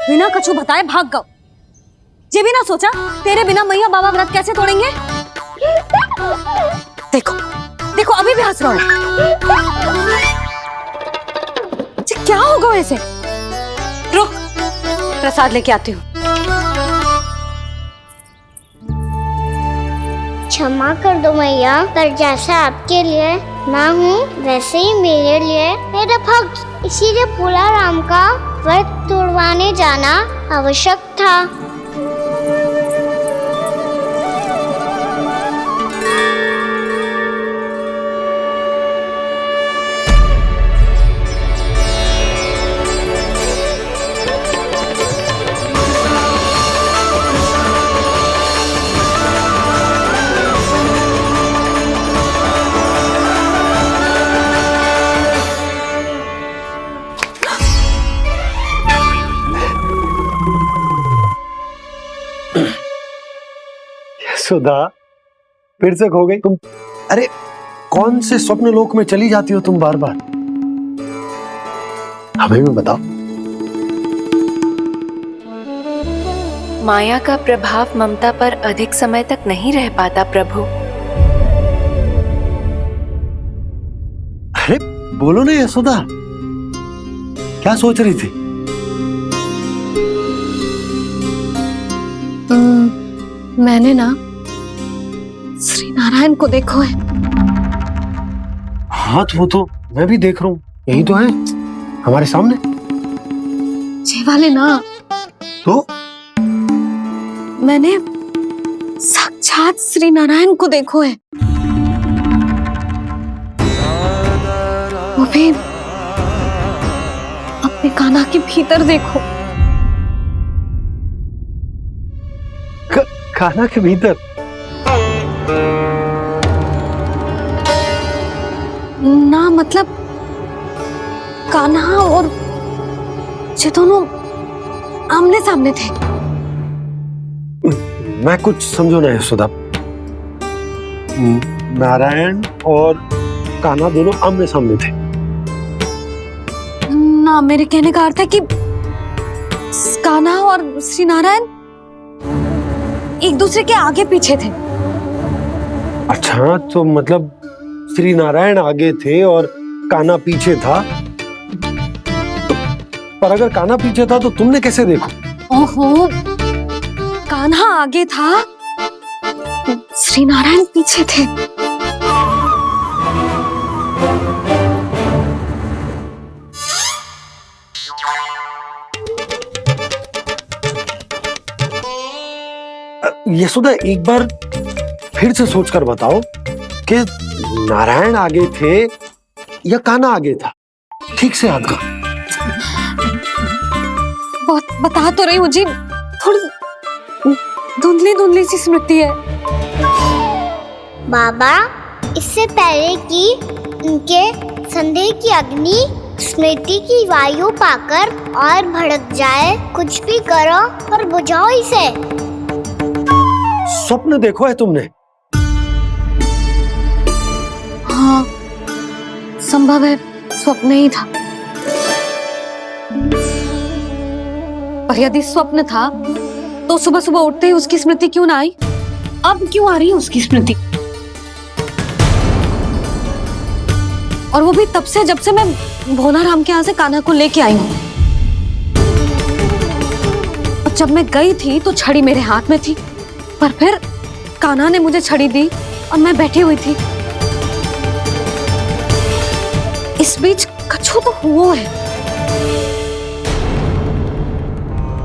बिना कछु बताए भाग गओ। ये भी ना सोचा तेरे बिना मैया बाबा व्रत कैसे तोड़ेंगे। देखो देखो अभी भी हंस रहा हूं। क्या होगा ऐसे? रुक, प्रसाद लेके आती हूँ। क्षमा कर दो मैया, पर जैसा आपके लिए मैं हूँ वैसे ही मेरे लिए मेरा भक्त, इसीलिए भोला राम का व्रत तोड़वाने जाना आवश्यक था। सुधा, फिर से खो गई तुम। अरे कौन से स्वप्न लोक में चली जाती हो तुम बार बार? हमें भी बताओ। माया का प्रभाव ममता पर अधिक समय तक नहीं रह पाता प्रभु। अरे बोलो ना यशोदा, क्या सोच रही थी? मैंने ना श्री नारायण को देखो है। हाँ तो वो तो मैं भी देख रहा हूँ, यही तो है हमारे सामने। ये वाले ना, तो मैंने साक्षात श्री नारायण को देखो है, वो भी अपने कान्हा के भीतर देखो। कान्हा के भीतर? ना मतलब कान्हा और ये दोनों आमने सामने थे। मैं कुछ समझो ना यशोदा। नारायण और कान्हा दोनों आमने सामने थे? ना, मेरे कहने का अर्थ है कि कान्हा और श्री नारायण एक दूसरे के आगे पीछे थे। अच्छा, तो मतलब श्री नारायण आगे थे और कान्हा पीछे था। पर अगर कान्हा पीछे था तो तुमने कैसे देखा? ओहो, कान्हा आगे था, श्री नारायण पीछे थे। यशोदा, एक बार फिर से सोचकर बताओ कि नारायण आगे थे या कान्हा आगे था? ठीक से याद करो। बहुत बता तो रही हूँ जी, थोड़ी धुंधली धुंधली सी स्मृति है। बाबा, इससे पहले कि उनके संदेह की अग्नि स्मृति की वायु पाकर और भड़क जाए, कुछ भी करो और बुझाओ इसे। स्वप्न देखो है तुमने? हाँ, संभव है स्वप्न ही था। पर यदि स्वप्न था तो सुबह सुबह उठते ही उसकी स्मृति क्यों ना आई? अब क्यों आ रही है उसकी स्मृति? और वो भी तब से जब से मैं भोला राम के यहाँ से कान्हा को लेके आई हूँ। और जब मैं गई थी तो छड़ी मेरे हाथ में थी, पर फिर कान्हा ने मुझे छड़ी दी और मैं बैठी हुई थी। इस बीच कछु तो हुआ है।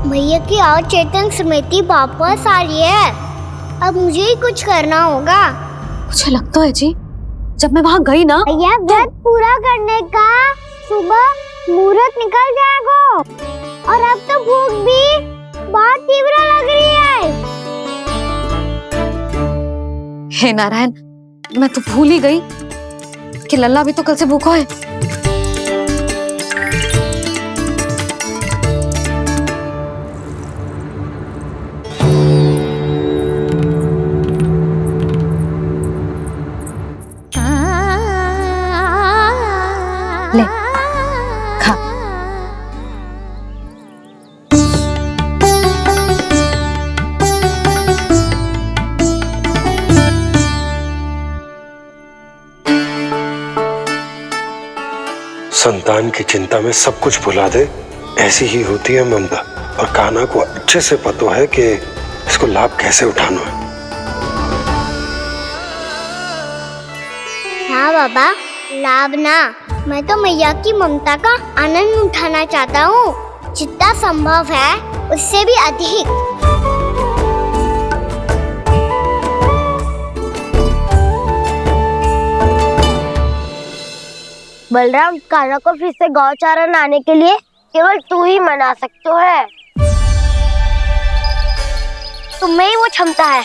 भैया की अचेतन स्मृति वापस आ रही है। अब मुझे ही कुछ करना होगा। मुझे लगता है जी, जब मैं वहां गई ना, भैया व्रत पूरा करने का सुबह मुहूर्त निकल जाएगा और अब तो भूख भी बहुत तीव्र लग रही है। हे नारायण, मैं तो भूल ही गई कि लल्ला भी तो कल से भूखा है। ले, खा। संतान की चिंता में सब कुछ भुला दे, ऐसी ही होती है ममता। और कान्हा को अच्छे से पता है कि इसको लाभ कैसे उठाना है। हाँ बाबा, लाभ ना, मैं तो मैया की ममता का आनंद उठाना चाहता हूँ, जितना संभव है उससे भी अधिक। बलराम, कान्हा को फिर से गौचारण आने के लिए केवल तू ही मना सकते है। तुम्हें ही वो क्षमता है,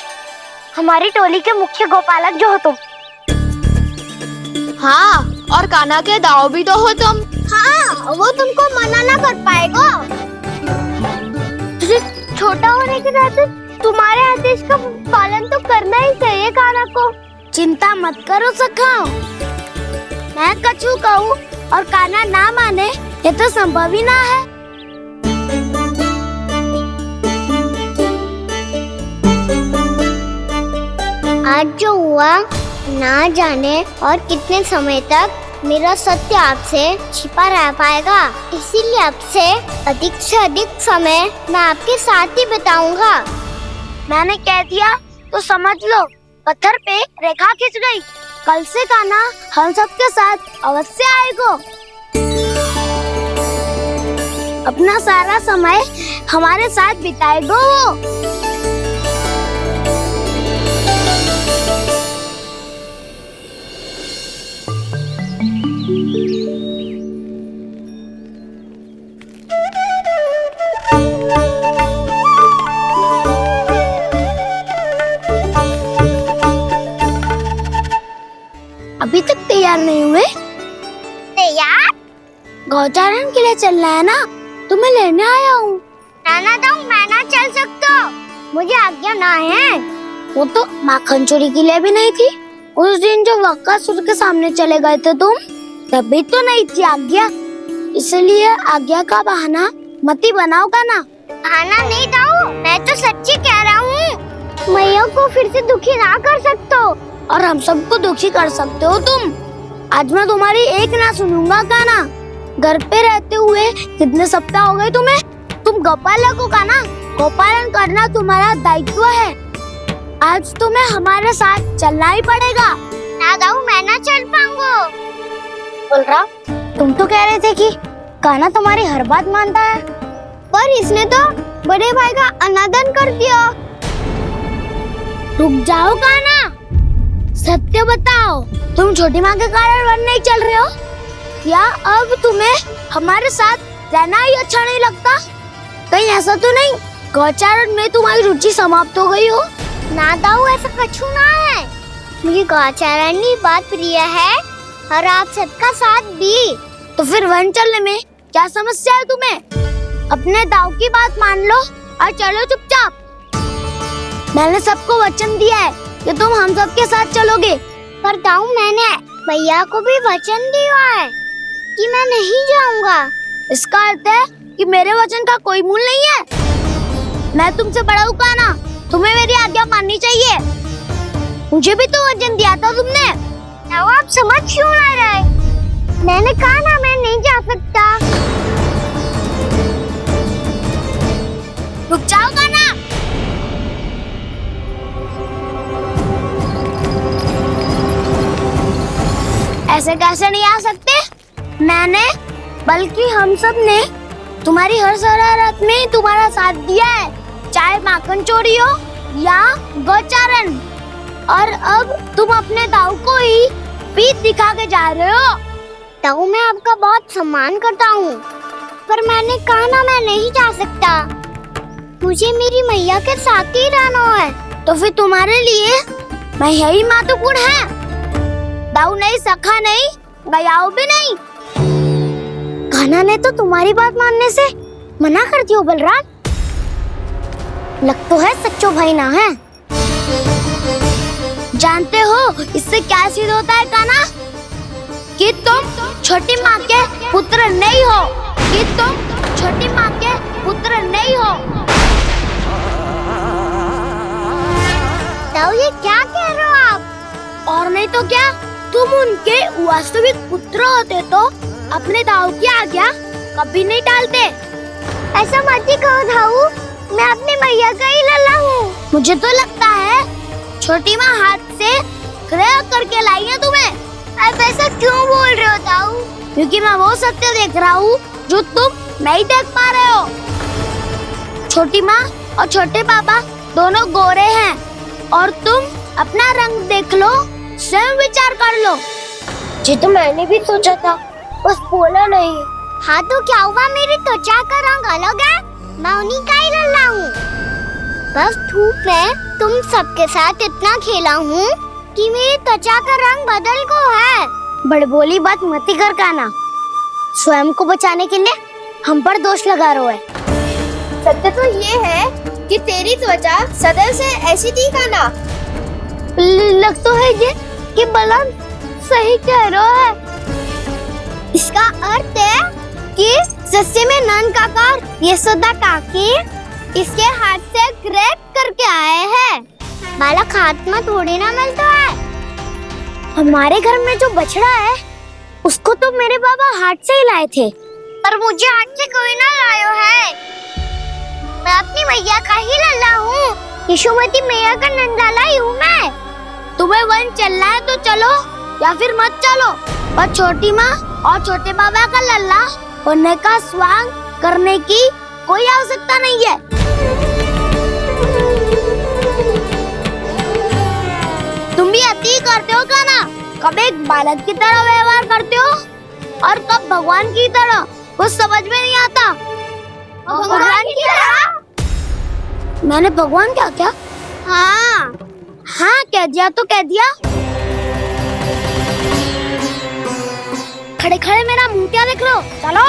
हमारी टोली के मुख्य गोपालक जो हो तुम। हाँ, और कान्हा के दाव भी तो हो तुम। हाँ, वो तुमको मना ना कर पाएगा। तुझे छोटा होने के नाते तुम्हारे आदेश का पालन तो करना ही चाहिए कान्हा को। चिंता मत करो सखा, मैं कछु कहूँ और कान्हा ना माने, ये तो संभव ही ना है। आज जो हुआ ना जाने और कितने समय तक मेरा सत्य आपसे छिपा रह पाएगा, इसीलिए आपसे अधिक से अधिक समय मैं आपके साथ ही बिताऊंगा। मैंने कह दिया तो समझ लो, पत्थर पे रेखा खिंच गई। कल से कान्हा हम सबके साथ अवश्य आएगा। अपना सारा समय हमारे साथ बिताएगा वो। अभी तक तैयार नहीं हुए? तैयार? गौचारण के लिए चलना है ना, तुम्हें लेने आया हूँ। नाना दाऊ, मैं ना चल सकता, मुझे आज्ञा ना है। वो तो माखन चोरी के लिए भी नहीं थी। उस दिन जो वक्कासुर के सामने चले गए थे तुम, तभी तो नहीं थी आज्ञा। इसलिए आज्ञा का बहाना मत ही बनाओ ना। बहाना नहीं दाऊ, मैं तो सच्ची कह रहा हूँ। मैया को फिर से दुखी ना कर सकते हो। और हम सबको दुखी कर सकते हो तुम। आज मैं तुम्हारी एक ना सुनूंगा कान्हा। घर पे रहते हुए कितने सप्ताह हो गए तुम्हें? तुम गोपालक हो कान्हा, गोपालन करना तुम्हारा दायित्व है। आज तुम्हें हमारे साथ चलना ही पड़ेगा। ना दाऊ, मैं ना चल पाऊंगा। बलराम, तुम तो कह रहे थे कि कान्हा तुम्हारी हर बात मानता है, पर इसने तो बड़े भाई का अनादर कर दिया। रुक जाओ कान्हा, सत्य बताओ, तुम छोटी माँ के कारण वन नहीं चल रहे हो? या अब तुम्हें हमारे साथ रहना ही अच्छा नहीं लगता? कहीं ऐसा तो नहीं गौचारण में तुम्हारी रुचि समाप्त हो गई हो? ना दाऊ, ऐसा कछु ना है। मुझे गौचारण की बात प्रिय है और आप सबका साथ भी। तो फिर वन चलने में क्या समस्या है तुम्हें? अपने दाऊ की बात मान लो और चलो चुपचाप। मैंने सबको वचन दिया है कि तुम हम सबके साथ चलोगे। पर दाऊ, मैंने भैया को भी वचन दिया है कि मैं नहीं जाऊंगा। इसका अर्थ है कि मेरे वचन का कोई मूल नहीं है। मैं तुमसे बड़ा हूँ कान्हा, तुम्हें मेरी आज्ञा माननी चाहिए। मुझे भी तो वचन दिया था तुमने। दाऊ, आप समझ क्यों ना रहे? मैंने कहा ना, मैं नहीं जा सकता। रुक जाओ कान्हा। ऐसे कैसे नहीं आ सकते? मैंने बल्कि हम सब ने तुम्हारी हर शरारत में तुम्हारा साथ दिया है, चाहे माखन चोरी हो या गौचारण। और अब तुम अपने दाऊ को ही पीठ दिखा के जा रहे हो। दाऊ, मैं आपका बहुत सम्मान करता हूँ, पर मैंने कहा ना, मैं नहीं जा सकता। मुझे मेरी मैया के साथ ही रहना है। तो फिर तुम्हारे लिए मैं यही महत्वपूर्ण है। दाऊ नहीं, सखा नहीं, गयाऊ भी नहीं। कान्हा ने तो तुम्हारी बात मानने से मना कर दिया बलराम। लग तो है सच्चो भाई ना है। जानते हो इससे क्या सिद्ध होता है कान्हा? कि तुम छोटी माँ के पुत्र नहीं हो, कि तुम छोटी माँ के पुत्र नहीं हो। दाऊ, ये क्या कह रहे हो आप? और नहीं तो क्या, तुम उनके वास्तविक पुत्र होते तो अपने दाऊ की आज्ञा कभी नहीं टालते। ऐसा मत ही कहो दाऊ, मैं अपनी मैया का ही लल्ला हूँ। मुझे तो लगता है छोटी माँ हाथ से ग्रह करके लाई है तुम्हें। अब ऐसा क्यों बोल रहे हो दाऊ? क्योंकि मैं वो सत्य देख रहा हूँ जो तुम नहीं देख पा रहे हो। छोटी माँ और छोटे पापा दोनों गोरे हैं और तुम अपना रंग देख लो, स्वयं विचार कर लो। जी तो मैंने भी सोचा था, बस बोला नहीं। हाँ तो क्या हुआ, मेरी त्वचा का रंग अलग है, मैं उन्हीं का ही लल्ला हूँ। बस धूप में तुम सबके साथ इतना खेला हूँ कि मेरी त्वचा का रंग बदल को है। बड़बोली बात मत कर काना, स्वयं को बचाने के लिए हम पर दोष लगा रहे है। सत्य तो ये है कि तेरी त्वचा सदैव से ऐसी थी काना। लग तो है ये कि बलन सही कह रहा है। इसका अर्थ है कि सस्ते में नन काका यशोदा काकी इसके हाथ से ग्रेट करके आए हैं। बालक हाथ में थोड़ी ना मिलता है। हमारे घर में जो बछड़ा है उसको तो मेरे बाबा हाथ से ही लाए थे, पर मुझे हाथ से कोई ना लायो है। मैं अपनी मैया का ही लल्ला हूँ, यशोमती मैया का नंदलाला ही हूँ मैं। तुम्हें वन चलना है तो चलो या फिर मत चलो, पर छोटी माँ और छोटे बाबा का लल्ला होने का स्वांग करने की कोई आवश्यकता नहीं है। तुम भी अति करते हो काना, कब एक बालक की तरह व्यवहार करते हो और कब भगवान की तरह, कुछ समझ में नहीं आता। भगवान की तरह? मैंने भगवान क्या क्या? हाँ हाँ कह दिया तो कह दिया। खड़े खड़े मेरा मुंह क्या देख लो, चलो।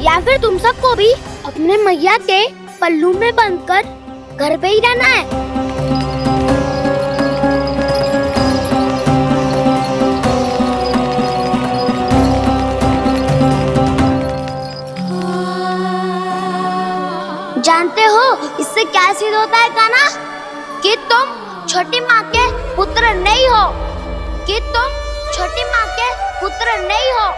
या फिर तुम सबको भी अपने मैया के पल्लू में बंधकर घर पे ही रहना है। जानते हो इससे क्या सिद्ध होता है काना? कि तुम छोटी माँ के पुत्र नहीं हो, कि तुम छोटी माँ के पुत्र नहीं हो।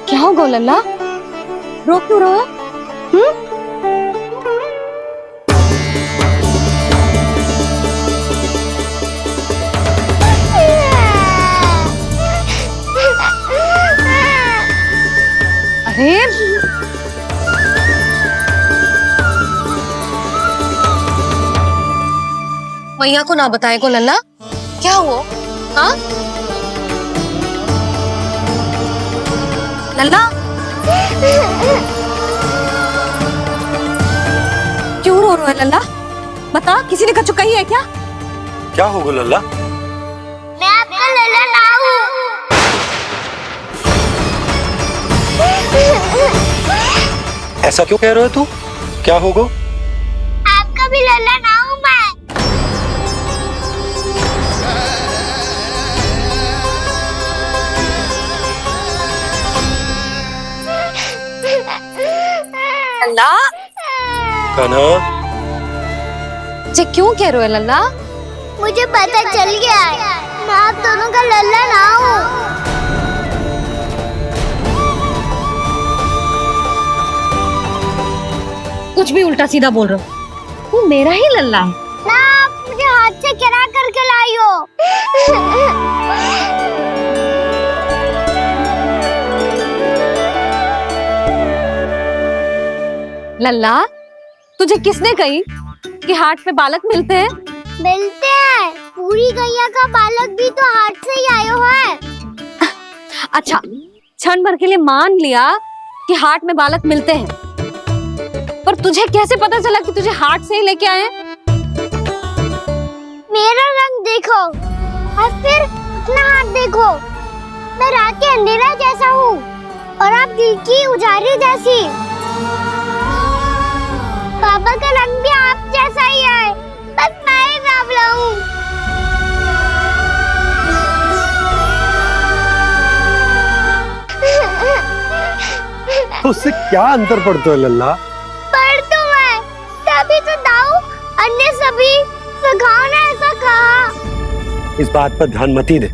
क्या हो गो लल्ला, रो क्यों रहो? अरे मैया को ना बताए को लल्ला, क्या हुआ? हाँ लल्ला, क्यों रो रहा है लल्ला? बता, किसी ने कछु कही है क्या? क्या होगा लल्ला? मैं आपका लल्ला ना हूँ। ऐसा क्यों कह रहे हो तू? क्या होगा? आपका भी लल्ला ना हूँ मैं। लल्ला, कान्हा, जे क्यों कह रहे हो लल्ला? मुझे पता चल गया है, मैं आप दोनों का लल्ला ना हूँ। कुछ भी उल्टा सीधा बोल रहे हो, तू मेरा ही लल्ला है। ना आप मुझे हाथ से गिरा करके लाई हो। लल्ला, तुझे किसने कही कि हाट पे बालक मिलते हैं? मिलते हैं, पूरी गैया का बालक भी तो हाट से ही आयो है। अच्छा, क्षण भर के लिए मान लिया कि हाट में बालक मिलते हैं, पर तुझे कैसे पता चला कि तुझे हाट से ही लेके आए? देखो और फिर अपना हाथ देखो। मैं रात के अंधेरा जैसा हूँ और आप दिल की उजाली जैसी। पापा का रंग भी आप जैसा ही है, बस मैं ही बावला हूँ। तो उससे क्या अंतर पड़ता है लल्ला? पर तो मैं तभी तो दाऊ अन्य सभी सखाओ ने ऐसा कहा। इस बात पर ध्यान मत ही दे।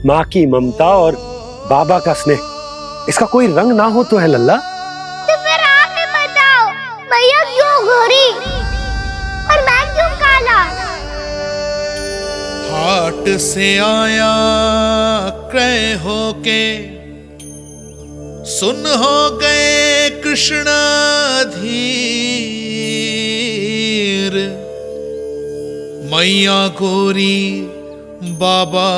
माँ की ममता और बाबा का स्नेह, इसका कोई रंग ना हो तो है लल्ला। तो फिर आप ही बताओ, भैया क्यों गोरी और मैं क्यों काला? हाट से आया क्रय होके, सुन हो गए कृष्ण धीर। मैया गोरी बाबा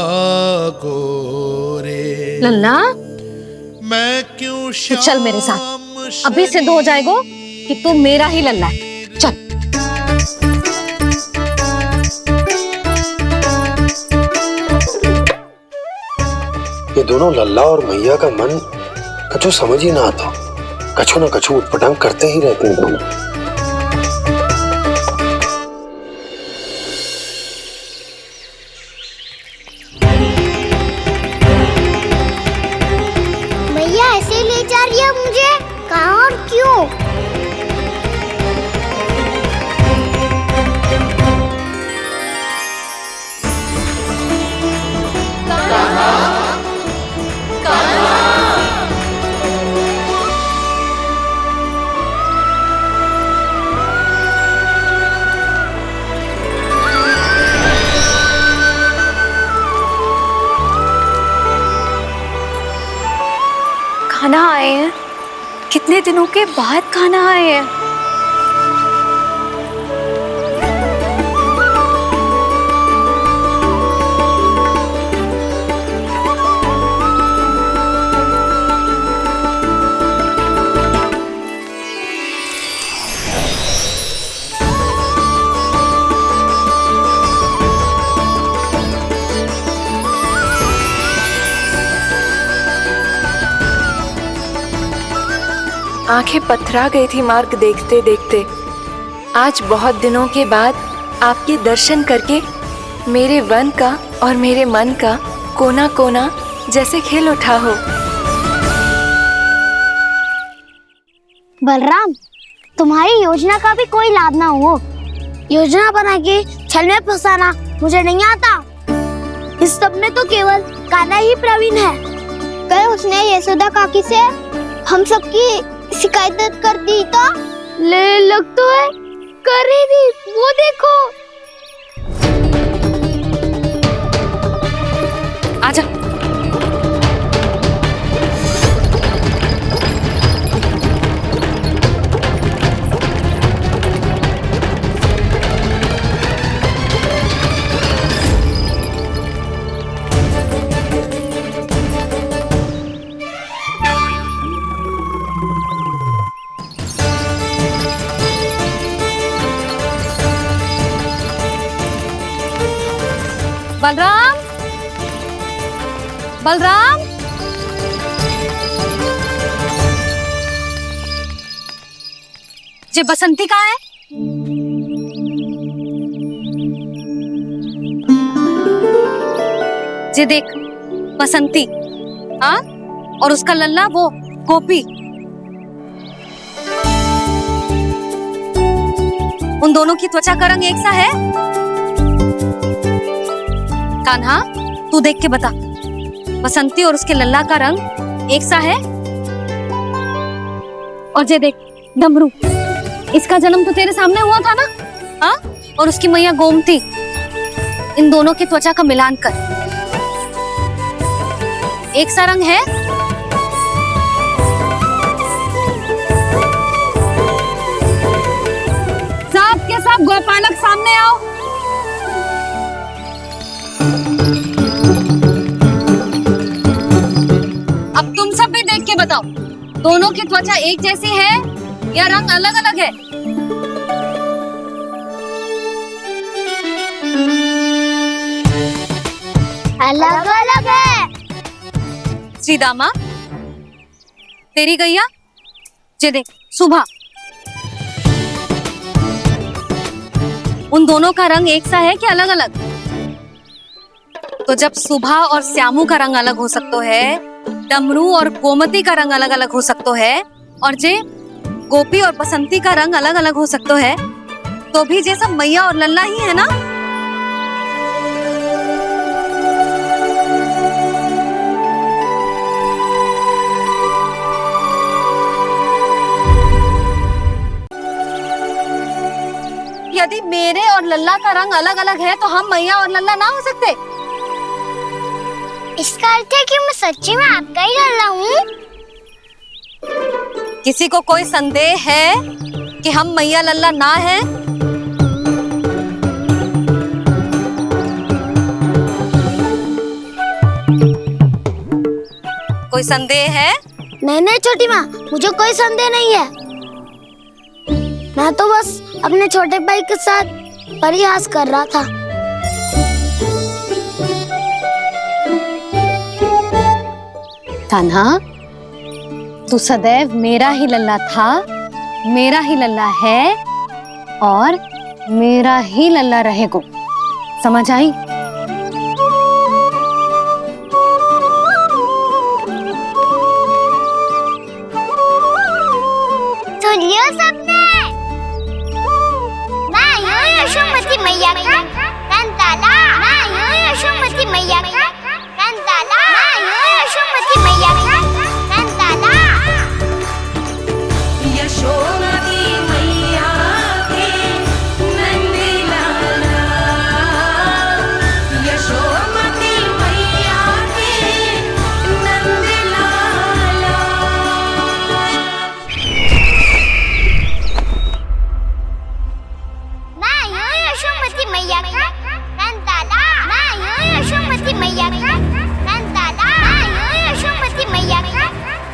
गोरे, लल्ला मैं क्यों तू चल मेरे साथ, अभी सिद्ध हो जाएगा कि तू मेरा ही लल्ला है। चल। ये दोनों लल्ला और मैया का मन कछु समझ ही ना आता। कछु न कछु उटपटांग करते ही रहते हैं दोनों। भैया ऐसे ले जा रही है मुझे, कहाँ और क्यों? खाना आए हैं, कितने दिनों के बाद खाना आए हैं। आंखें पथरा गई थी मार्ग देखते देखते। आज बहुत दिनों के बाद आपके दर्शन करके मेरे वन का और मेरे मन का कोना कोना जैसे खिल उठा हो। बलराम, तुम्हारी योजना का भी कोई लाभ ना हो। योजना बना के छल में फंसाना मुझे नहीं आता। इस सब में तो केवल कान्हा ही प्रवीण है। कल उसने यशोदा काकी से हम सबकी शिकायत कर दी तो ले लग तो है कर ही दी, वो देखो। आजा। बलराम, बलराम, ये बसंती कहाँ है? ये देख बसंती, हाँ, और उसका लल्ला वो गोपी। उन दोनों की त्वचा का रंग एक सा है? कान्हा, तू देख के बता, बसंती और उसके लल्ला का रंग एक सा है? और ये देख डमरू, इसका जन्म तो तेरे सामने हुआ था ना? हाँ, और उसकी मैया गोमती। इन दोनों की त्वचा का मिलान कर, एक सा रंग है? सब के सब गोपालक सामने आओ। अब तुम सब भी देख के बताओ, दोनों की त्वचा एक जैसी है या रंग अलग अलग है? अलग अलग है। श्रीदामा, तेरी गैया जे देख सुबह, उन दोनों का रंग एक सा है कि अलग अलग? तो जब सुबह और श्यामू का रंग अलग हो सकता है, डमरू और गोमती का रंग अलग अलग हो सकता है, और जे गोपी और बसंती का रंग अलग अलग हो सकता है, तो भी जे सब मैया और लल्ला ही है ना? यदि मेरे और लल्ला का रंग अलग अलग है तो हम मैया और लल्ला ना हो सकते? इसका अर्थ है कि मैं सच्ची में आपका ही लल्ला हूँ। किसी को कोई संदेह है कि हम मैया लल्ला ना हैं? कोई संदेह है? नहीं नहीं छोटी माँ, मुझे कोई संदेह नहीं है। मैं तो बस अपने छोटे भाई के साथ परिहास कर रहा था। कान्हा, तू सदैव मेरा ही लल्ला था, मेरा ही लल्ला है और मेरा ही लल्ला रहेगा। समझ आई? सुन लियो सबने, मैं हूँ यशोमती मैया का कंताला, मैं हूँ यशोमती मैया का कंताला, मैं हूँ यशोमती मैया का कंताला। यशोमती मैया के नंदी लाला, यशोमती मैया के नंदी लाला। मैं हूँ यशोमती मैया का कंताला, मैं हूँ यशोमती मैया का कंताला, मैं हूँ यशोमती मैया का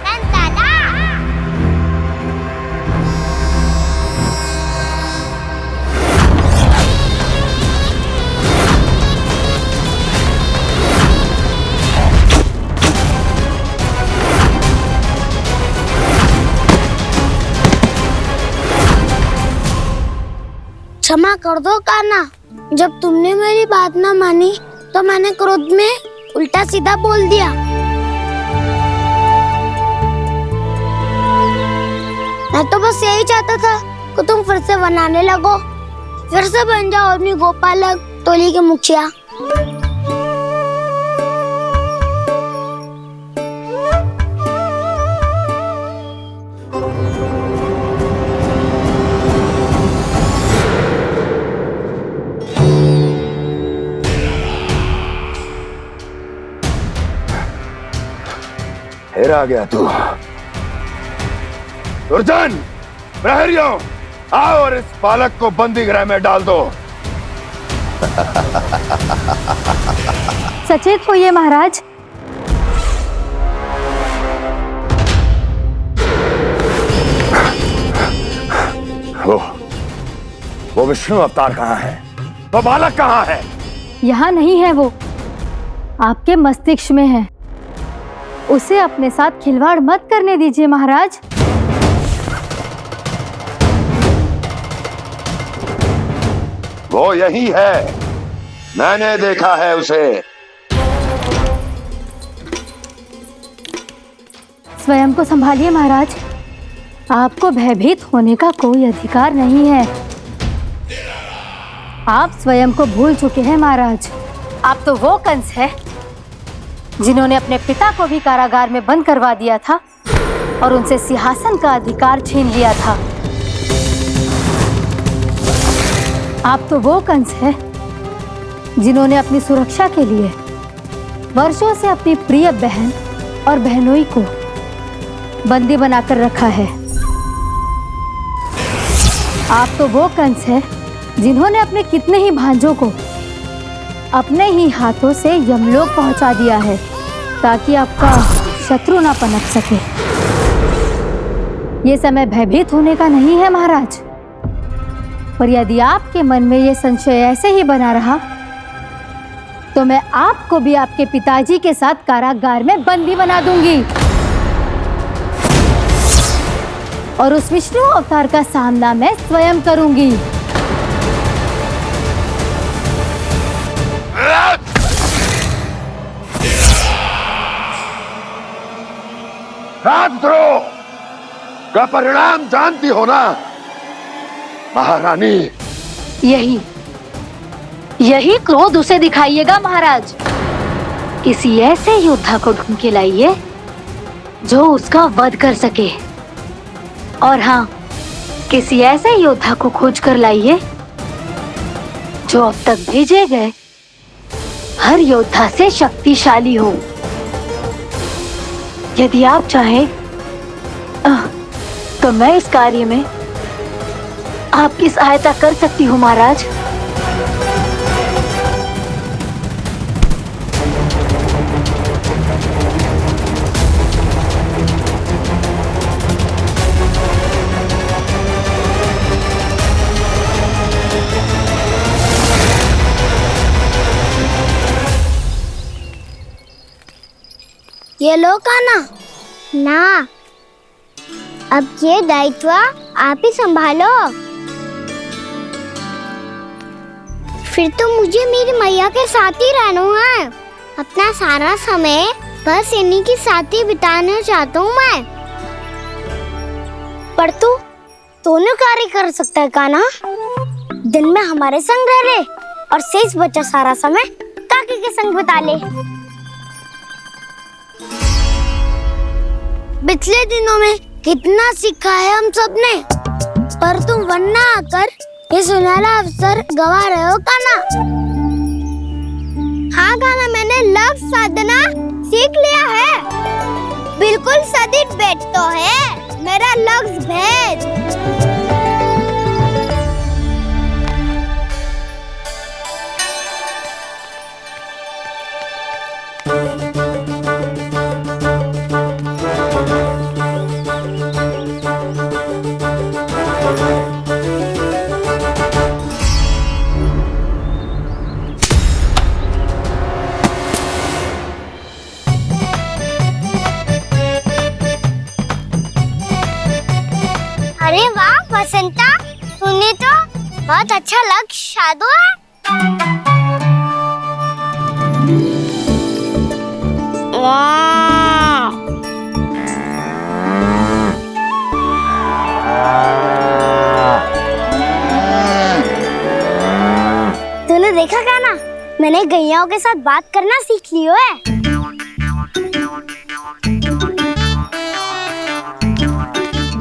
कंताला। क्षमा कर दो कान्हा, जब तुमने मेरी बात ना मानी तो मैंने क्रोध में उल्टा सीधा बोल दिया। मैं तो बस यही चाहता था कि तुम फिर से बनाने लगो, फिर से बन जाओ अपनी गोपालक टोली के मुखिया। फिर आ गया तू। दुर्जन, प्रहरियों, आओ और इस बालक को बंदी गृह में डाल दो। सचेत होइए महाराज। वो विष्णु अवतार कहाँ है? वो बालक कहाँ है? यहाँ नहीं है वो, आपके मस्तिष्क में है। उसे अपने साथ खिलवाड़ मत करने दीजिए महाराज। वो यही है, मैंने देखा है उसे। स्वयं को संभालिए महाराज, आपको भयभीत होने का कोई अधिकार नहीं है। आप स्वयं को भूल चुके हैं महाराज। आप तो वो कंस है जिन्होंने अपने पिता को भी कारागार में बंद करवा दिया था और उनसे सिंहासन का अधिकार छीन लिया था। आप तो वो कंस है जिन्होंने अपनी सुरक्षा के लिए वर्षों से अपनी प्रिय बहन और बहनोई को बंदी बनाकर रखा है। आप तो वो कंस है जिन्होंने अपने कितने ही भांजों को अपने ही हाथों से यमलोक पहुंचा दिया है ताकि आपका शत्रु ना पनप सके। ये समय भयभीत होने का नहीं है महाराज, पर यदि आपके मन में ये संशय ऐसे ही बना रहा तो मैं आपको भी आपके पिताजी के साथ कारागार में बंदी बना दूंगी और उस विष्णु अवतार का सामना मैं स्वयं करूंगी। राजद्रोह का परिणाम जानती हो ना महारानी? यही क्रोध उसे दिखाइएगा महाराज। किसी ऐसे योद्धा को ढूंढ के लाइए जो उसका वध कर सके, और हाँ, किसी ऐसे योद्धा को खोज कर लाइए जो अब तक भेजे गए हर योद्धा से शक्तिशाली हो। यदि आप चाहें तो मैं इस कार्य में आपकी सहायता कर सकती हूँ महाराज। ये लो कान्हा। ना, अब ये दायित्व आप ही संभालो। फिर तो मुझे मेरी मैया के साथ ही रहना है। अपना सारा समय बस इन्हीं के साथ ही बिताना चाहता हूँ मैं। पर तू दोनों कार्य कर सकता है कान्हा। दिन में हमारे संग रह ले और शेष बचा सारा समय काकी के संग बिता ले। पिछले दिनों में कितना सीखा है हम सबने, पर तुम वरना आकर ये सुनहरा अवसर गवा रहे हो कान्हा। हाँ कान्हा, मैंने लक्ष्य साधना सीख लिया है। बिल्कुल सदित भेद तो है मेरा लक्ष्य भेद। अरे वाह बसंता, तूने तो बहुत अच्छा लक्ष्य साधा है। वाह, तूने देखा कान्हा, मैंने गैयाओं के साथ बात करना सीख लियो है।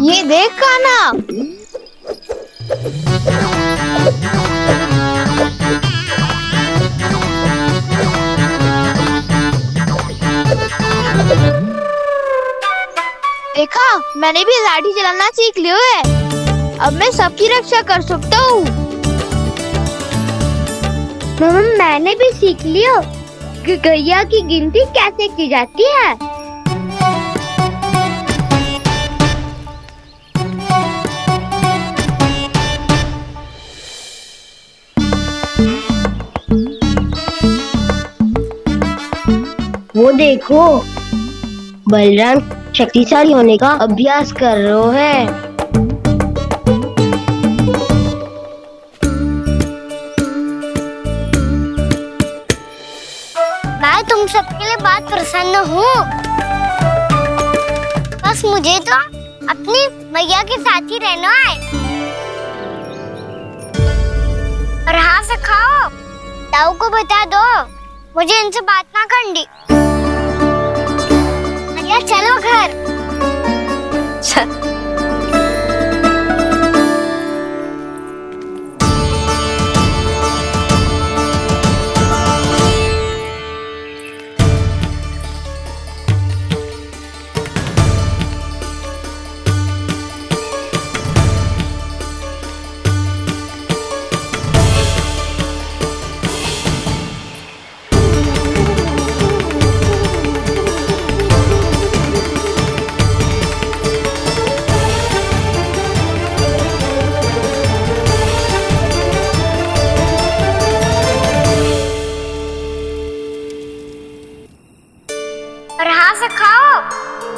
ये देख कान्हा। देखा, मैंने भी लाठी चलाना सीख लियो है। अब मैं सबकी रक्षा कर सकता हूँ। मैंने भी सीख लियो कि गैया की गिनती कैसे की जाती है। वो देखो, बलराम शक्तिशाली होने का अभ्यास कर रहे हैं। मैं तुम सबके लिए बहुत प्रसन्न हूँ। बस मुझे तो अपनी मैया के साथ ही रहना है। और हाँ सखाओ, ताऊ को बता दो मुझे इनसे बात ना करनी। मैया चलो घर। चल।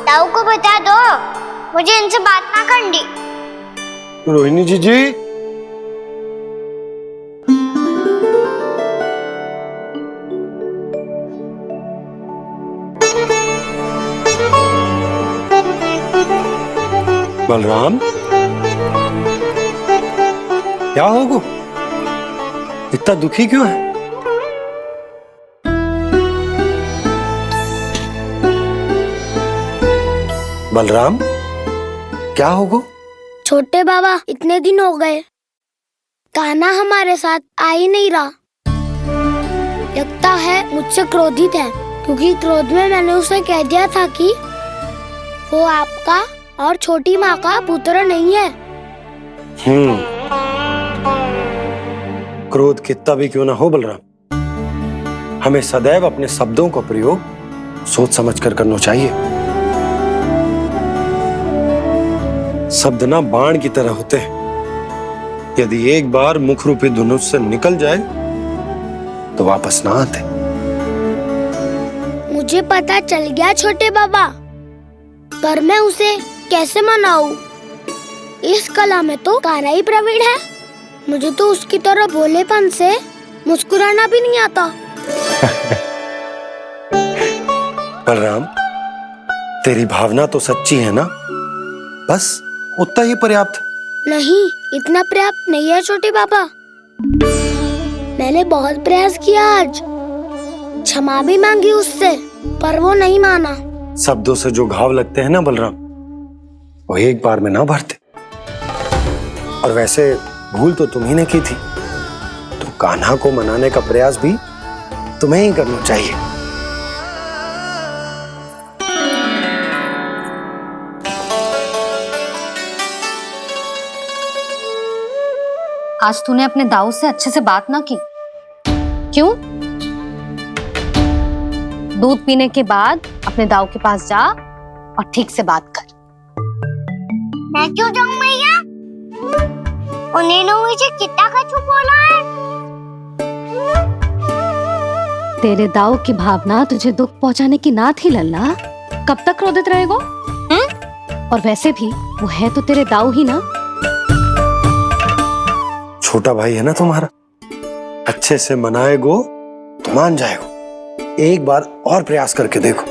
ताऊ को बता दो, मुझे इनसे बात ना करनी। रोहिणी जी बलराम, क्या होगा? इतना दुखी क्यों है? बलराम, क्या होगा? छोटे बाबा, इतने दिन हो गए कान्हा हमारे साथ आ ही नहीं रहा। लगता है मुझसे क्रोधित है, क्योंकि क्रोध में मैंने उसे कह दिया था कि वो आपका और छोटी माँ का पुत्र नहीं है। क्रोध कितना भी क्यों ना हो बलराम, हमें सदैव अपने शब्दों का प्रयोग सोच समझ कर करना चाहिए। शब्द ना बाण की तरह होते हैं, यदि एक बार मुख रूपी धनुष से निकल जाए तो वापस ना आते। मुझे पता चल गया छोटे बाबा, पर मैं उसे कैसे मनाऊं? इस कला में तो कान्हा ही प्रवीण है। मुझे तो उसकी तरह भोलेपन से मुस्कुराना भी नहीं आता। बलराम, तेरी भावना तो सच्ची है ना, बस उतना ही पर्याप्त। नहीं, इतना पर्याप्त नहीं है छोटे बाबा। मैंने बहुत प्रयास किया, आज क्षमा भी मांगी उससे, पर वो नहीं माना। शब्दों से जो घाव लगते हैं ना बलराम, वो एक बार में ना भरते। और वैसे भूल तो तुम्ही ने की थी, तो कान्हा को मनाने का प्रयास भी तुम्हें ही करना चाहिए। आज तूने अपने दाऊ से अच्छे से बात ना की, क्यों? दूध पीने के बाद अपने दाऊ के पास जा और ठीक से बात कर। मैं क्यों जाऊं भैया? उन्होंने मुझे कितना कछु बोला है। तेरे दाऊ की भावना तुझे दुख पहुंचाने की ना थी लल्ला, कब तक क्रोधित रहेगो? और वैसे भी वो है तो तेरे दाऊ ही ना। छोटा भाई है ना तुम्हारा, अच्छे से मनाएगो तो मान जाएगो। एक बार और प्रयास करके देखो।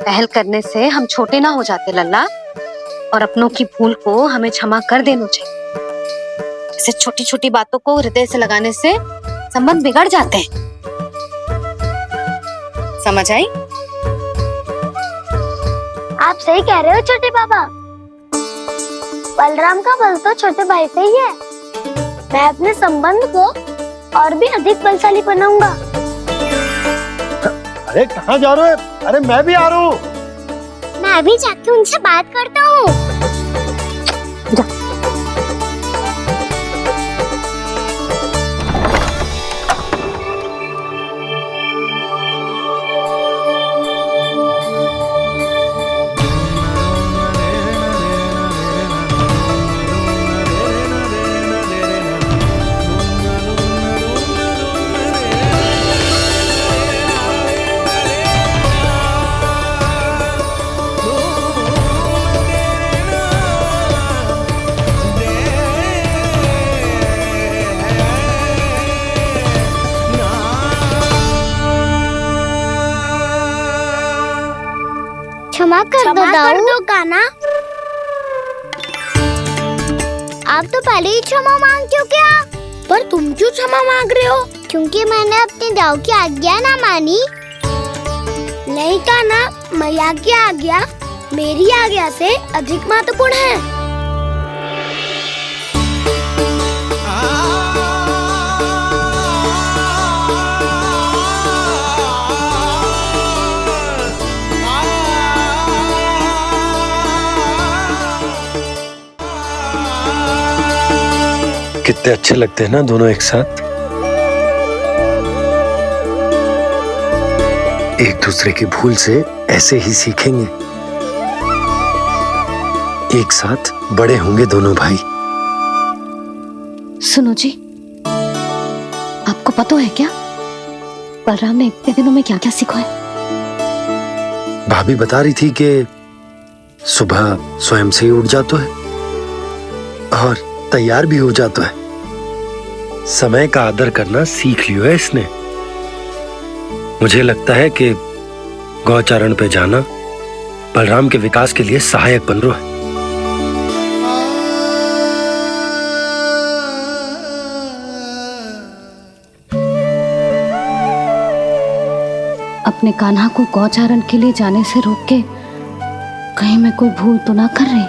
पहल करने से हम छोटे ना हो जाते लल्ला, और अपनों की भूल को हमें क्षमा कर देना चाहिए। ऐसे छोटी छोटी बातों को हृदय से लगाने से संबंध बिगड़ जाते हैं। समझ आई? आप सही कह रहे हो छोटे बाबा। बलराम का बल तो छोटे भाई से ही है। मैं अपने संबंध को और भी अधिक बलशाली बनाऊंगा। अरे कहाँ जा रहे हो? अरे मैं भी आ रहा हूँ। मैं भी जाके उनसे बात करता हूँ। क्षमा कर दो कान्हा। आप तो पहले ही क्षमा मांगते हो क्या? पर तुम क्यों क्षमा मांग रहे हो? क्योंकि मैंने अपने दाऊ की आज्ञा ना मानी। नहीं कान्हा, मैया की आज्ञा मेरी आज्ञा से अधिक महत्वपूर्ण है। कितने अच्छे लगते हैं ना दोनों एक साथ। एक दूसरे की भूल से ऐसे ही सीखेंगे। एक साथ बड़े होंगे दोनों भाई। सुनो जी, आपको पता है क्या बलराम ने इतने दिनों में क्या क्या सीखा है? भाभी बता रही थी कि सुबह स्वयं से ही उठ जाता है और तैयार भी हो जाता है। समय का आदर करना सीख लियो है इसने। मुझे लगता है कि गौचारण पे जाना बलराम के विकास के लिए सहायक बन रहा है। अपने कान्हा को गौचारण के लिए जाने से रोक के कहीं मैं कोई भूल तो ना कर रही।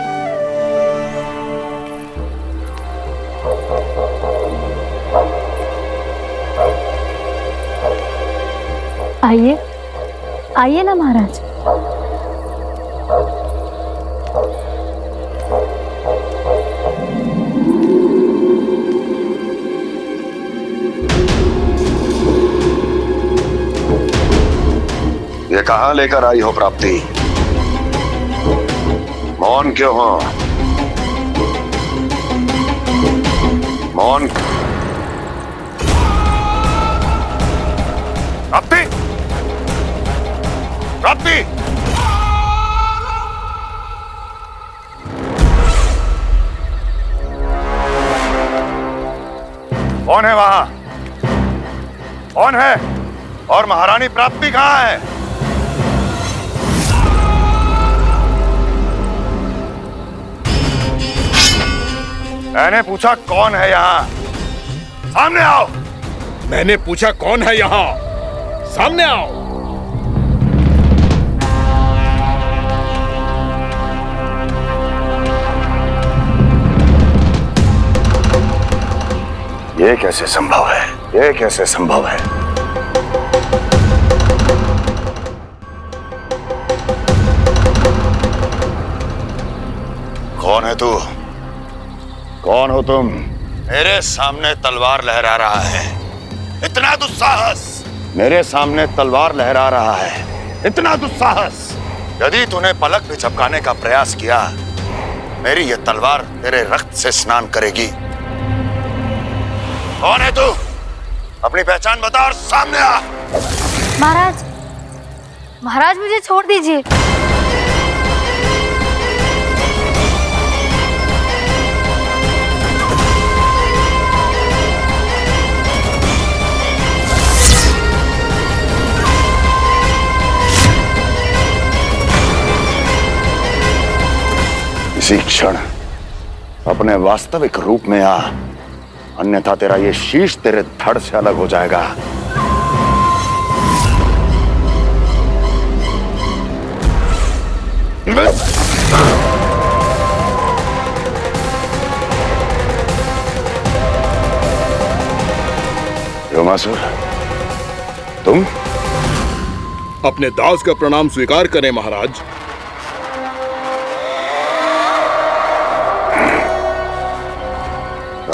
आइए आइए ना महाराज। ये कहाँ लेकर आई हो प्राप्ति? मौन क्यों हो? मौन। प्राप्ति, प्राप्ति, कौन है वहां? कौन है? और महारानी प्राप्ति कहाँ है? मैंने पूछा कौन है यहाँ? सामने आओ। मैंने पूछा कौन है यहाँ? सामने आओ। ये कैसे संभव है? ये कैसे संभव है? कौन है तू? कौन हो तुम? मेरे सामने तलवार लहरा रहा है। इतना दुस्साहस! मेरे सामने तलवार लहरा रहा है। इतना दुस्साहस! यदि तूने पलक भी झपकाने का प्रयास किया, मेरी ये तलवार तेरे रक्त से स्नान करेगी। कौन है तू? अपनी पहचान बता और सामने आ। महाराज, महाराज मुझे छोड़ दीजिए। इसी क्षण अपने वास्तविक रूप में आ, अन्यथा तेरा ये शीश तेरे धड़ से अलग हो जाएगा। योमासुर, तुम? अपने दास का प्रणाम स्वीकार करें महाराज।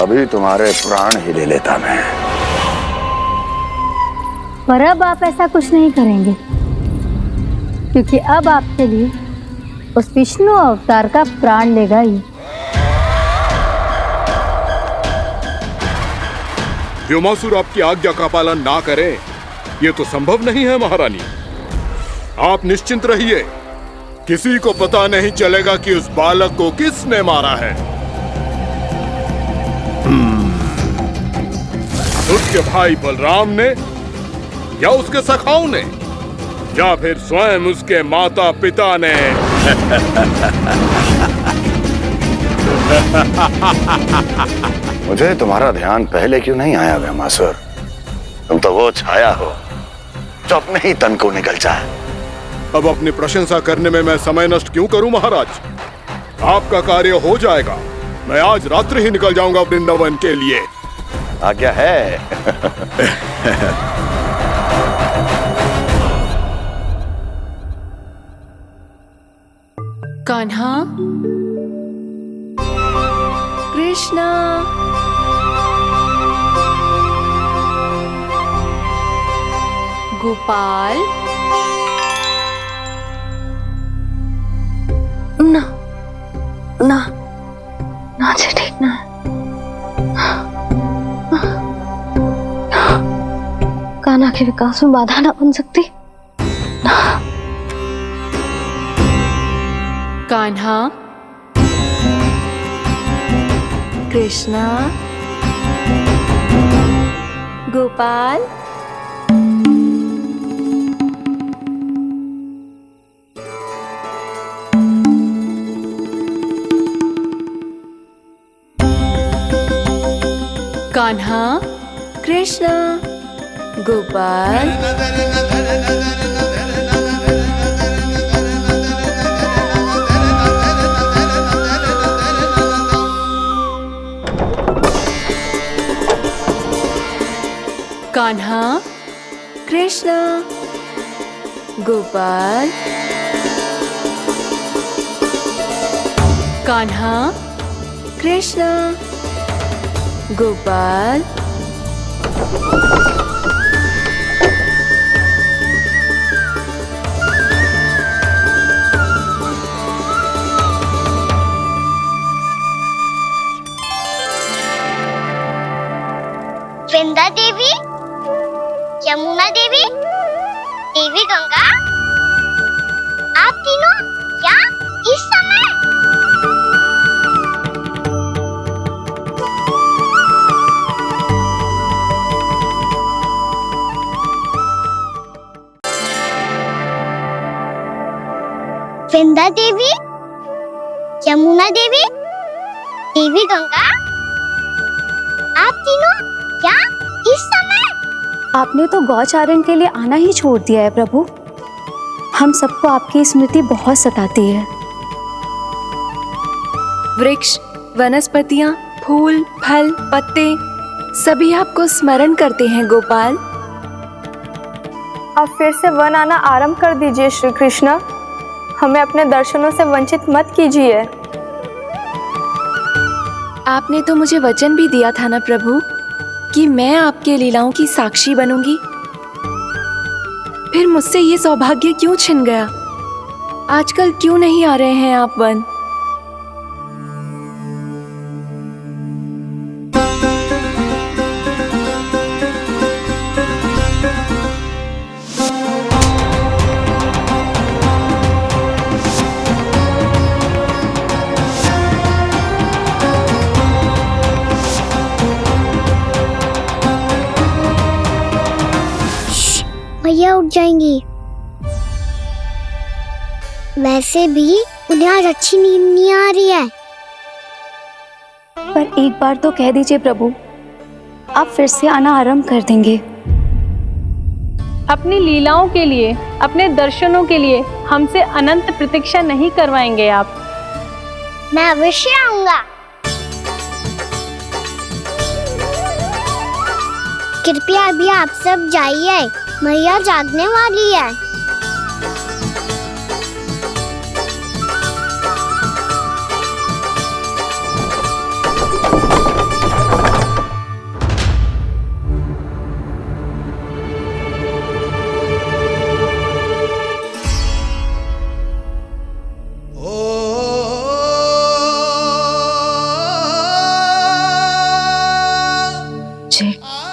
अभी तुम्हारे प्राण ही ले लेता मैं। पर अब आप ऐसा कुछ नहीं करेंगे, क्योंकि अब आपके लिए उस विष्णु अवतार का प्राण लेगा ही। व्योमासुर आपकी आज्ञा का पालन ना करे, ये तो संभव नहीं है महारानी। आप निश्चिंत रहिए, किसी को पता नहीं चलेगा कि उस बालक को किसने मारा है। उसके भाई बलराम ने, या उसके सखाओं ने, या फिर स्वयं उसके माता पिता ने। मुझे तुम्हारा ध्यान पहले क्यों नहीं आया व्योमासुर? तुम तो वो छाया हो जो अपने ही तन को निकल जाए। अब अपनी प्रशंसा करने में मैं समय नष्ट क्यों करूं महाराज? आपका कार्य हो जाएगा। मैं आज रात्रि ही निकल जाऊंगा वृंदावन के लिए। आज्ञा है। कान्हा, कृष्णा, गोपाल। ना ना ना जी, ठीक ना। कान्हा के विकास में बाधा ना बन सकती। कान्हा, कृष्णा, गोपाल, कान्हा, कृष्णा, गोपाल, कान्हा, कृष्णा, गोपाल, कान्हा, कृष्णा, गोपाल, वृंदा देवी, यमुना देवी, देवी गंगा, आप तीनों यहाँ इस समय? वृंदा देवी, यमुना देवी, देवी गंगा, आप तीनों यहाँ इस समय? आपने तो गौचारण के लिए आना ही छोड़ दिया है प्रभु। हम सबको आपकी स्मृति बहुत सताती है। वृक्ष, वनस्पतियां, फूल, फल, पत्ते सभी आपको स्मरण करते हैं गोपाल। अब फिर से वन आना आरंभ कर दीजिए श्री कृष्ण। हमें अपने दर्शनों से वंचित मत कीजिए। आपने तो मुझे वचन भी दिया था ना प्रभु कि मैं आपके लीलाओं की साक्षी बनूंगी। फिर मुझसे ये सौभाग्य क्यों छिन गया? आजकल क्यों नहीं आ रहे हैं आप वन? भैया उठ जाएंगी। वैसे भी उन्हें आज अच्छी नींद नहीं आ रही है। पर एक बार तो कह दीजिए प्रभु, आप फिर से आना आरंभ कर देंगे। अपनी लीलाओं के लिए, अपने दर्शनों के लिए हमसे अनंत प्रतीक्षा नहीं करवाएंगे आप? मैं अवश्य आऊंगा। कृपया अभी आप सब जाइए, मैया जागने वाली है।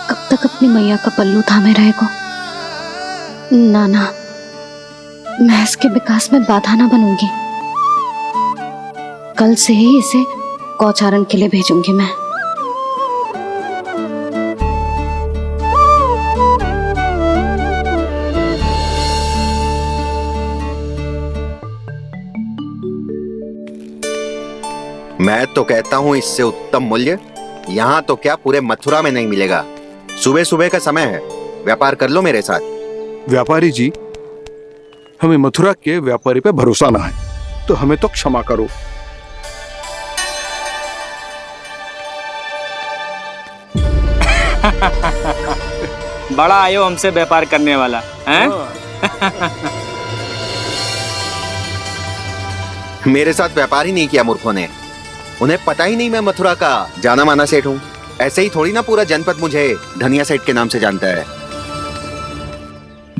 कब तक अपनी मैया का पल्लू थामे रहेगा? ना, मैं इसके विकास में बाधा ना बनूंगी। कल से ही इसे गौचारण के लिए भेजूंगी मैं। मैं तो कहता हूँ इससे उत्तम मूल्य यहाँ तो क्या पूरे मथुरा में नहीं मिलेगा। सुबह सुबह का समय है, व्यापार कर लो मेरे साथ। व्यापारी जी, हमें मथुरा के व्यापारी पे भरोसा ना है, तो हमें तो क्षमा करो। बड़ा आयो हमसे व्यापार करने वाला हैं? मेरे साथ व्यापार ही नहीं किया मूर्खों ने। उन्हें पता ही नहीं मैं मथुरा का जाना माना सेठ हूँ। ऐसे ही थोड़ी ना पूरा जनपद मुझे धनिया सेठ के नाम से जानता है।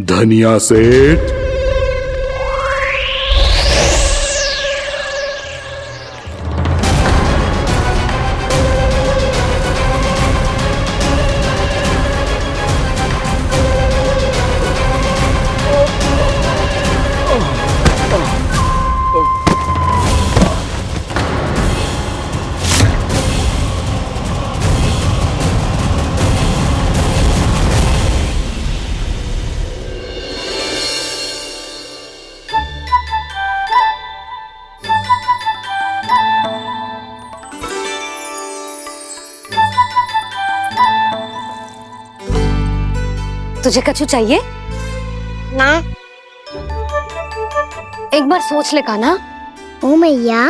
धनिया सेठ? तुझे कछु चाहिए? ना। एक बार सोच ले कान्हा। ओ मैया,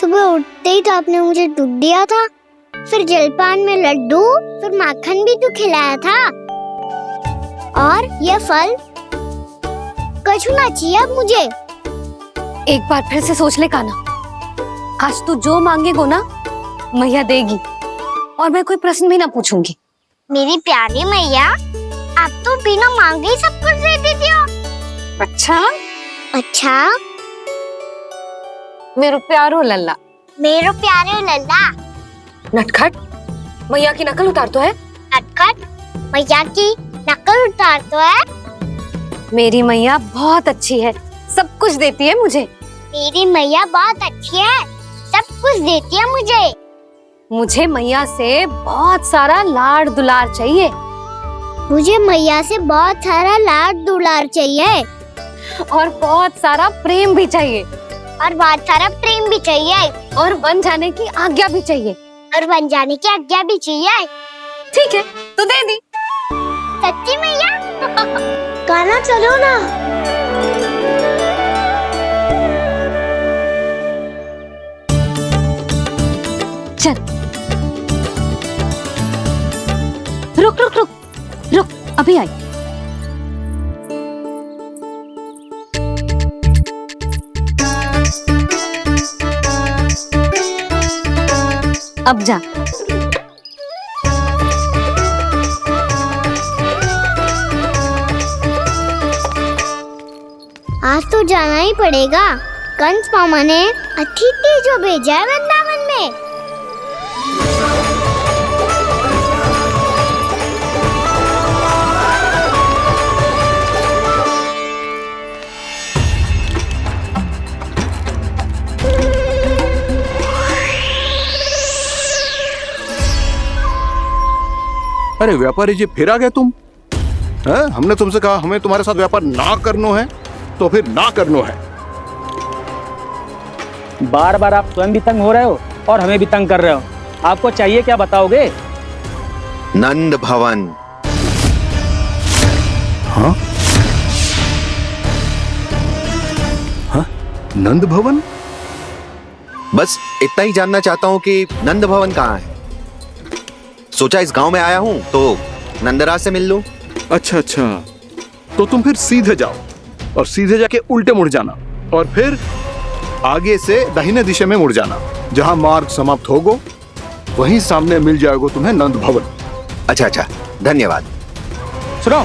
सुबह उठते ही तो आपने मुझे दूध दिया था, फिर जलपान में लड्डू, फिर माखन भी तो खिलाया था। और ये फल कछु ना चाहिए अब मुझे। एक बार फिर से सोच ले कान्हा। आज तू जो मांगेगो ना मैया देगी, और मैं कोई प्रश्न भी ना पूछूंगी। मेरी प्यारी मैया, आप तो बिना मांगे ही सब कुछ दे देती हो। अच्छा अच्छा, मेरो प्यारो लल्ला। मेरो प्यारे लल्ला। नटखट, मैया की नकल उतार तो है। नटखट, मैया की नकल उतार तो है। मेरी मैया बहुत अच्छी है, सब कुछ देती है मुझे। मेरी मैया बहुत अच्छी है, सब कुछ देती है मुझे। मुझे मैया से बहुत सारा लाड दुलार चाहिए। मुझे मैया से बहुत सारा लाड दुलार चाहिए। और बहुत सारा प्रेम भी चाहिए। और बहुत सारा प्रेम भी चाहिए। और बन जाने की आज्ञा भी चाहिए। और बन जाने की आज्ञा भी चाहिए। ठीक है, तो दे दी। सच्ची मैया? गाना चलो ना। चल, रुक रुक रुक रुक, अभी आई। अब जा। आज तो जाना ही पड़ेगा। कंस मामा ने अतिथि जो भेजा है वृंदावन में। अरे व्यापारी जी, फिर आ गए तुम? हैं? हमने तुमसे कहा हमें तुम्हारे साथ व्यापार ना करना है, तो फिर ना करना है। बार बार आप स्वयं भी तंग हो रहे हो और हमें भी तंग कर रहे हो। आपको चाहिए क्या बताओगे? नंद भवन। हाँ? हाँ? नंद भवन? बस इतना ही जानना चाहता हूँ कि नंद भवन कहाँ है। सोचा इस गांव में आया हूँ तो नंदराज से मिल लूं। अच्छा अच्छा, तो तुम फिर सीधे जाओ और सीधे जाके उल्टे मुड़ जाना, और फिर आगे से दाहिने दिशा में मुड़ जाना। जहां मार्ग समाप्त होगो वहीं सामने मिल जाएगा तुम्हें नंद भवन। अच्छा अच्छा, धन्यवाद। सुनो,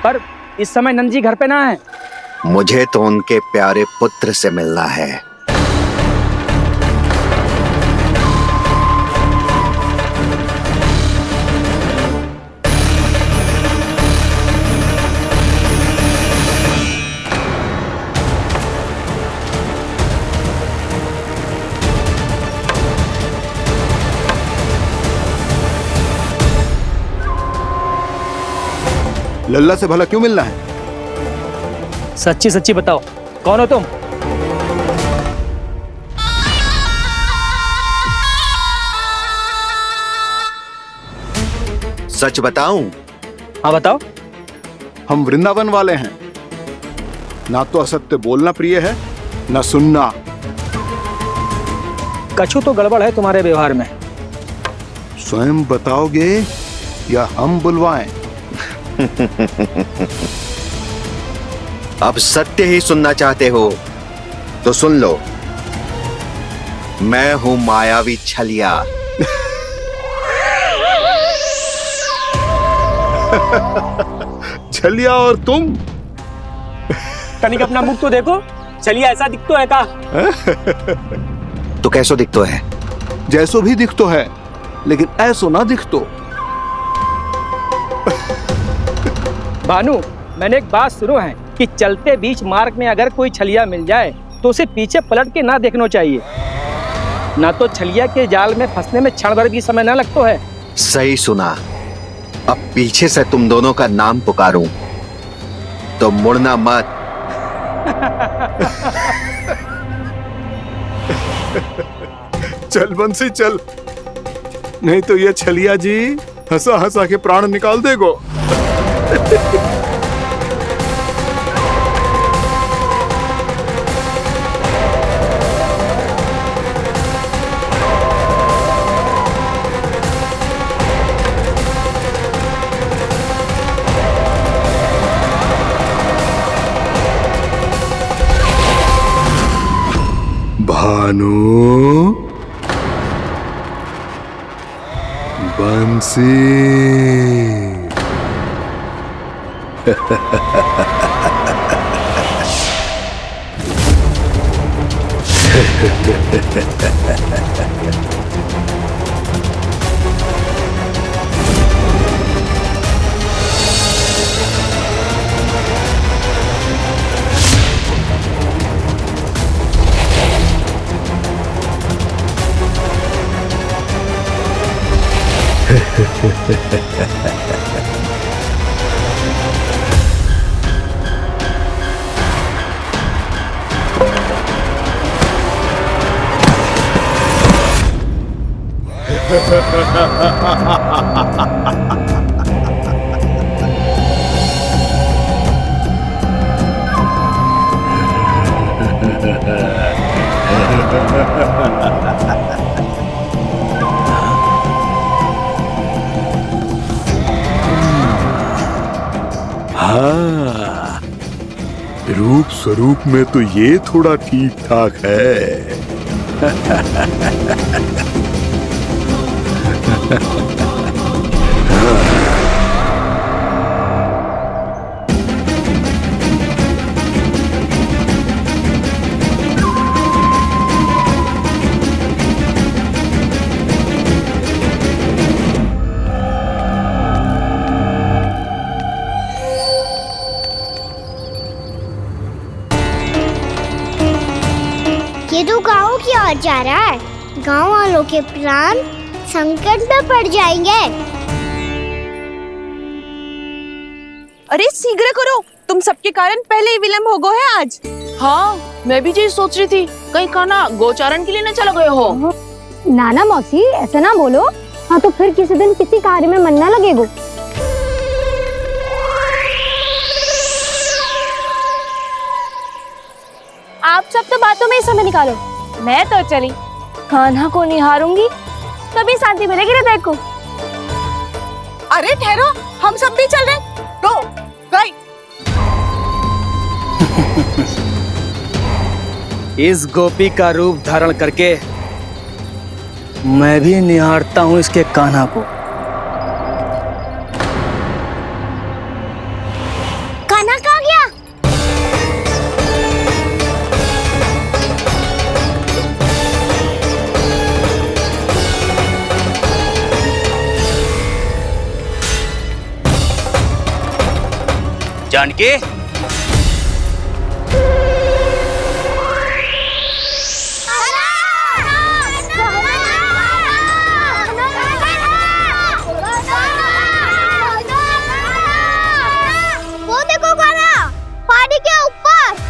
पर इस समय नंद जी घर पे ना है। मुझे तो उनके प्यारे पुत्र से मिलना है। लल्ला से भला क्यों मिलना है? सच्ची सच्ची बताओ, कौन हो तुम? सच बताऊं? हाँ बताओ। हम वृंदावन वाले हैं। ना तो असत्य बोलना प्रिय है, ना सुनना। कछु तो गड़बड़ है तुम्हारे व्यवहार में। स्वयं बताओगे या हम बुलवाएं? अब सत्य ही सुनना चाहते हो तो सुन लो। मैं हूं मायावी छलिया। छलिया और तुम? तनिक अपना मुख तो देखो, चलिए ऐसा दिख तो है का? तो कैसो दिखतो है? जैसो भी दिख तो है, लेकिन ऐसो ना दिख तो। भानु, मैंने एक बात सुनो है कि चलते बीच मार्ग में अगर कोई छलिया मिल जाए तो उसे पीछे पलट के ना देखना चाहिए, ना तो छलिया के जाल में फंसने में क्षण भर भी समय ना लगता है। सही सुना। अब पीछे से तुम दोनों का नाम पुकारूं तो मुड़ना मत। चल बंसी चल, नहीं तो ये छलिया जी हंसा हंसा के प्राण निकाल देगो। भानु, बंसी। हाँ, रूप स्वरूप में तो ये थोड़ा ठीक ठाक है। ये तो गाँव की ओर जा रहा है। गाँव वालों के प्राण संकट में पड़ जाएंगे। अरे शीघ्र करो, तुम सबके कारण पहले ही विलम्ब हो गया है आज। हाँ, मैं भी यही सोच रही थी, कहीं खाना गोचारण के लिए न चला गए हो। नाना मौसी ऐसे ना बोलो। हाँ तो फिर किसी दिन किसी कार्य में मन ना लगेगा। आप सब तो बातों में ही समय निकालो। मैं तो चली, कान्हा को निहारूंगी तभी शांति मिलेगी हृदय को। अरे ठहरो, हम सब भी चल रहे। तो गई। इस गोपी का रूप धारण करके मैं भी निहारता हूँ इसके कान्हा को। कान्हा कहाँ गया? जानकी, वो देखो कान्हा, पहाड़ी के ऊपर।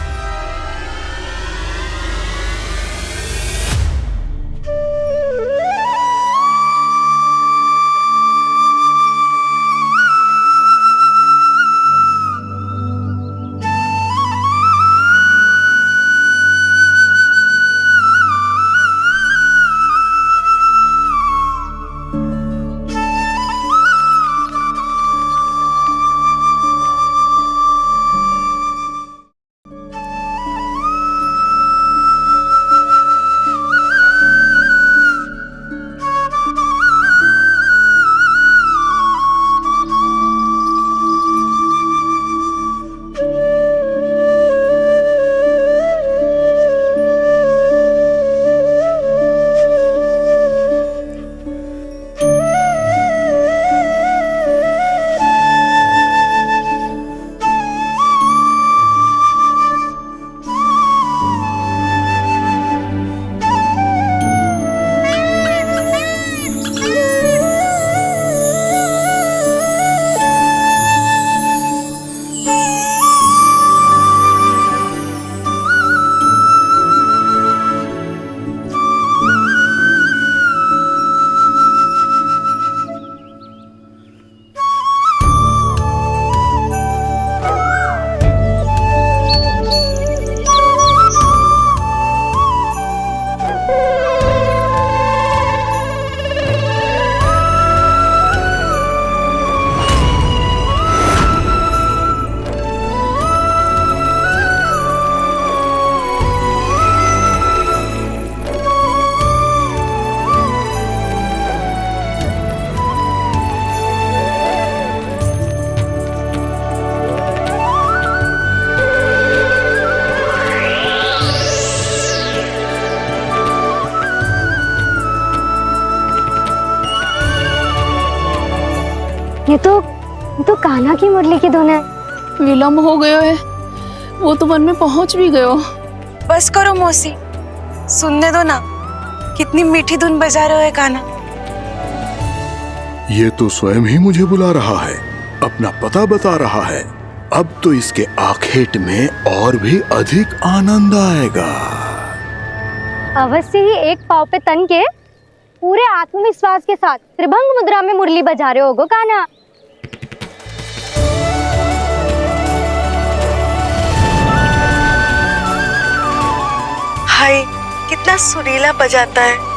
तो कान्हा की मुरली की धुन है। विलम्ब हो गयो है, वो तो वन में पहुंच भी गयो। बस करो मौसी, सुनने दो ना, कितनी मीठी धुन बजा रहे हो कान्हा। ये तो स्वयं ही मुझे बुला रहा है, अपना पता बता रहा है। अब तो इसके आखेट में और भी अधिक आनंद आएगा। अवश्य ही एक पाँव पे तन के पूरे आत्मविश्वास के साथ त्रिभंग मुद्रा में मुरली बजा रहे होगो कान्हा। हाय, कितना सुरीला बजाता है।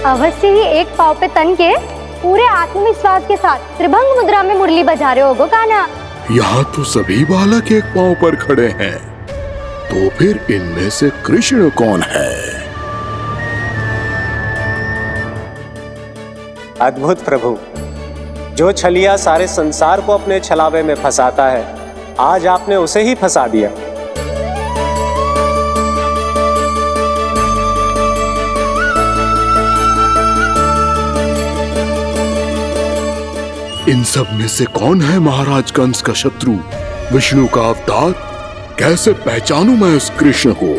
अवश्य ही एक पाँव पे तन के पूरे आत्मविश्वास के साथ त्रिभंग मुद्रा में मुरली बजा रहे होगो कान्हा। यहाँ तो सभी बालक एक पांव पर खड़े हैं, तो फिर इनमें से कृष्ण कौन है? अद्भुत प्रभु, जो छलिया सारे संसार को अपने छलावे में फंसाता है, आज आपने उसे ही फंसा दिया। इन सब में से कौन है महाराज कंस का शत्रु, विष्णु का अवतार? कैसे पहचानूं मैं उस कृष्ण को?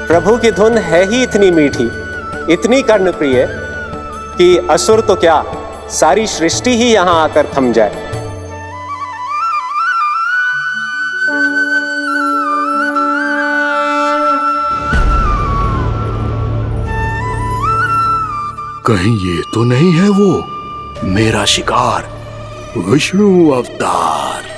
प्रभु की धुन है ही इतनी मीठी, इतनी कर्णप्रिय कि असुर तो क्या, सारी सृष्टि ही यहां आकर थम जाए। कहीं ये तो नहीं है वो मेरा शिकार विष्णु अवतार?